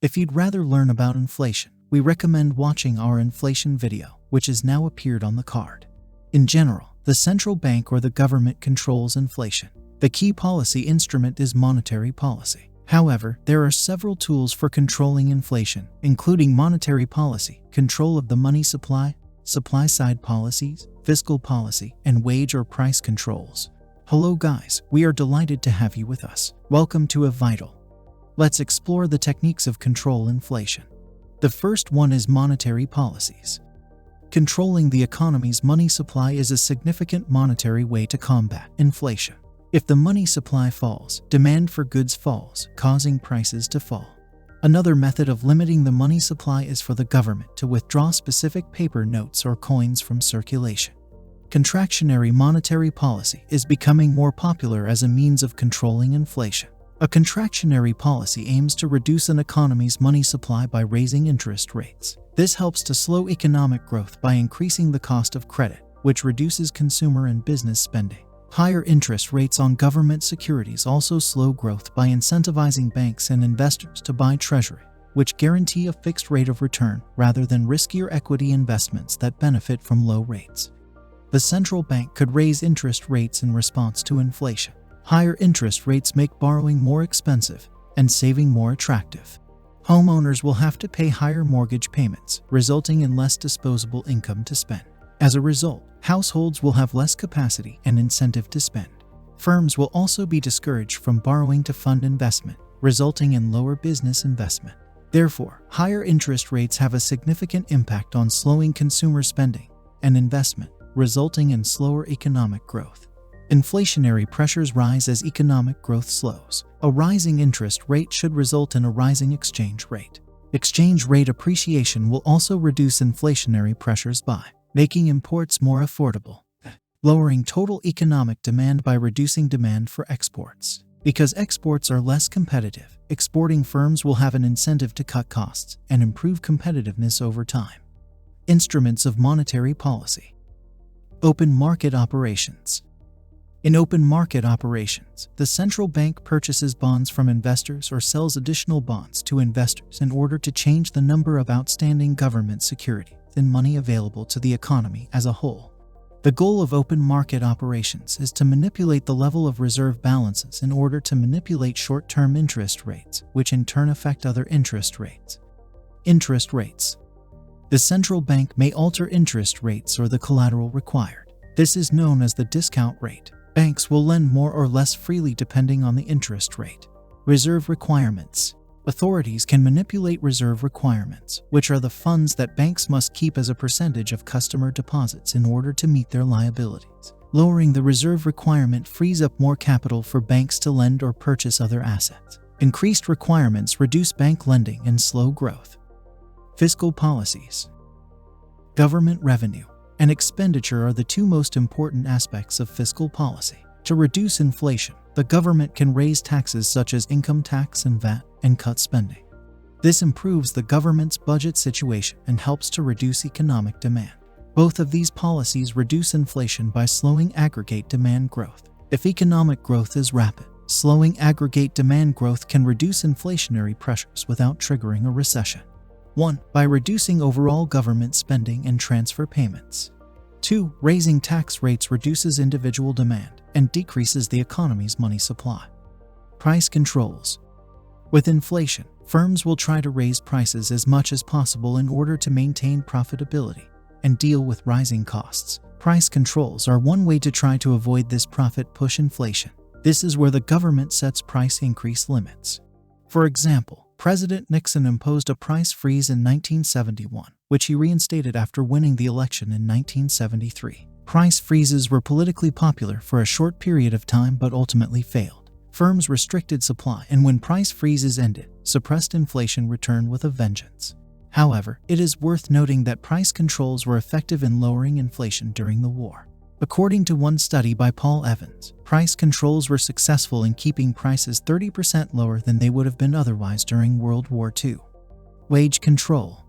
If you'd rather learn about inflation, we recommend watching our inflation video, which has now appeared on the card. In general, the central bank or the government controls inflation. The key policy instrument is monetary policy. However, there are several tools for controlling inflation, including monetary policy, control of the money supply, supply-side policies, fiscal policy, and wage or price controls. Hello guys, we are delighted to have you with us. Welcome to Untitled. Let's explore the techniques of control inflation. The first one is monetary policies. Controlling the economy's money supply is a significant monetary way to combat inflation. If the money supply falls, demand for goods falls, causing prices to fall. Another method of limiting the money supply is for the government to withdraw specific paper notes or coins from circulation. Contractionary monetary policy is becoming more popular as a means of controlling inflation. A contractionary policy aims to reduce an economy's money supply by raising interest rates. This helps to slow economic growth by increasing the cost of credit, which reduces consumer and business spending. Higher interest rates on government securities also slow growth by incentivizing banks and investors to buy treasury, which guarantee a fixed rate of return rather than riskier equity investments that benefit from low rates. The central bank could raise interest rates in response to inflation. Higher interest rates make borrowing more expensive and saving more attractive. Homeowners will have to pay higher mortgage payments, resulting in less disposable income to spend. As a result, households will have less capacity and incentive to spend. Firms will also be discouraged from borrowing to fund investment, resulting in lower business investment. Therefore, higher interest rates have a significant impact on slowing consumer spending and investment, resulting in slower economic growth. Inflationary pressures rise as economic growth slows. A rising interest rate should result in a rising exchange rate. Exchange rate appreciation will also reduce inflationary pressures by making imports more affordable, lowering total economic demand by reducing demand for exports. Because exports are less competitive, exporting firms will have an incentive to cut costs and improve competitiveness over time. Instruments of monetary policy. Open market operations. In open market operations, the central bank purchases bonds from investors or sells additional bonds to investors in order to change the number of outstanding government securities and money available to the economy as a whole. The goal of open market operations is to manipulate the level of reserve balances in order to manipulate short-term interest rates, which in turn affect other interest rates. Interest rates. The central bank may alter interest rates or the collateral required. This is known as the discount rate. Banks will lend more or less freely depending on the interest rate. Reserve requirements. Authorities can manipulate reserve requirements, which are the funds that banks must keep as a percentage of customer deposits in order to meet their liabilities. Lowering the reserve requirement frees up more capital for banks to lend or purchase other assets. Increased requirements reduce bank lending and slow growth. Fiscal policies. Government revenue and expenditure are the two most important aspects of fiscal policy. To reduce inflation, the government can raise taxes such as income tax and VAT and cut spending. This improves the government's budget situation and helps to reduce economic demand. Both of these policies reduce inflation by slowing aggregate demand growth. If economic growth is rapid, slowing aggregate demand growth can reduce inflationary pressures without triggering a recession. 1. By reducing overall government spending and transfer payments. 2. Raising tax rates reduces individual demand and decreases the economy's money supply. Price controls. With inflation, firms will try to raise prices as much as possible in order to maintain profitability and deal with rising costs. Price controls are one way to try to avoid this profit push inflation. This is where the government sets price increase limits. For example, President Nixon imposed a price freeze in 1971, which he reinstated after winning the election in 1973. Price freezes were politically popular for a short period of time but ultimately failed. Firms restricted supply, and when price freezes ended, suppressed inflation returned with a vengeance. However, it is worth noting that price controls were effective in lowering inflation during the war. According to one study by Paul Evans, price controls were successful in keeping prices 30% lower than they would have been otherwise during World War II. Wage control.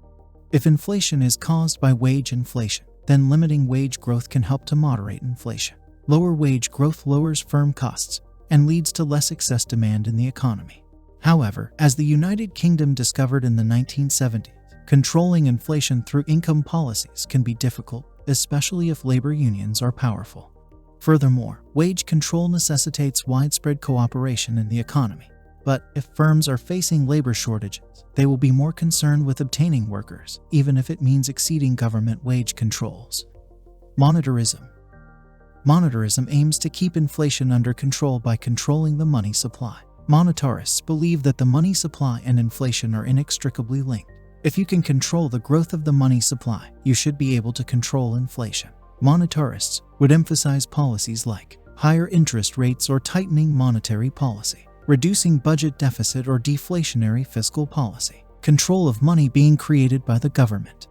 If inflation is caused by wage inflation, then limiting wage growth can help to moderate inflation. Lower wage growth lowers firm costs and leads to less excess demand in the economy. However, as the United Kingdom discovered in the 1970s, controlling inflation through income policies can be difficult, especially if labor unions are powerful. Furthermore, wage control necessitates widespread cooperation in the economy. But if firms are facing labor shortages, they will be more concerned with obtaining workers, even if it means exceeding government wage controls. Monetarism. Monetarism aims to keep inflation under control by controlling the money supply. Monetarists believe that the money supply and inflation are inextricably linked. If you can control the growth of the money supply, you should be able to control inflation. Monetarists would emphasize policies like higher interest rates or tightening monetary policy, reducing budget deficit or deflationary fiscal policy, control of money being created by the government.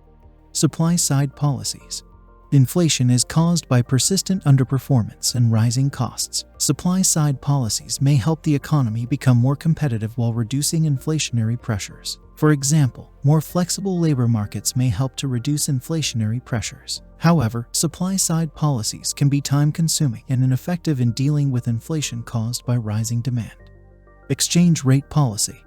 Supply-side policies. Inflation is caused by persistent underperformance and rising costs. Supply-side policies may help the economy become more competitive while reducing inflationary pressures. For example, more flexible labor markets may help to reduce inflationary pressures. However, supply-side policies can be time-consuming and ineffective in dealing with inflation caused by rising demand. Exchange rate policy.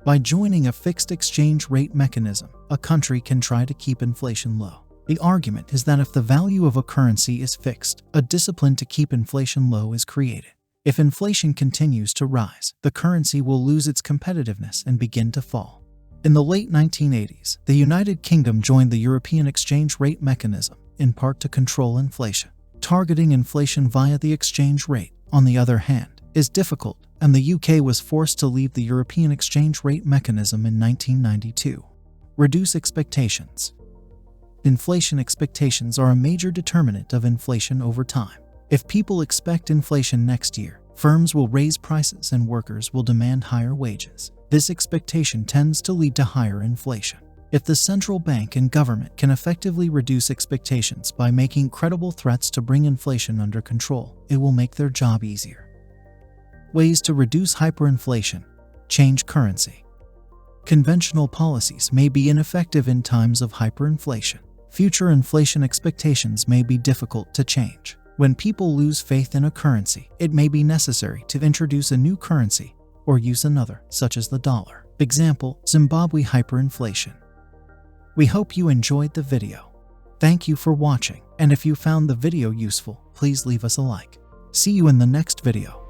By joining a fixed exchange rate mechanism, a country can try to keep inflation low. The argument is that if the value of a currency is fixed, a discipline to keep inflation low is created. If inflation continues to rise, the currency will lose its competitiveness and begin to fall. In the late 1980s, the United Kingdom joined the European exchange rate mechanism, in part to control inflation. Targeting inflation via the exchange rate, on the other hand, is difficult, and the UK was forced to leave the European exchange rate mechanism in 1992. Reduce expectations. Inflation expectations are a major determinant of inflation over time. If people expect inflation next year, firms will raise prices and workers will demand higher wages. This expectation tends to lead to higher inflation. If the central bank and government can effectively reduce expectations by making credible threats to bring inflation under control, it will make their job easier. Ways to reduce hyperinflation. Change currency. Conventional policies may be ineffective in times of hyperinflation. Future inflation expectations may be difficult to change. When people lose faith in a currency, it may be necessary to introduce a new currency or use another, such as the dollar. Example, Zimbabwe hyperinflation. We hope you enjoyed the video. Thank you for watching, and if you found the video useful, please leave us a like. See you in the next video.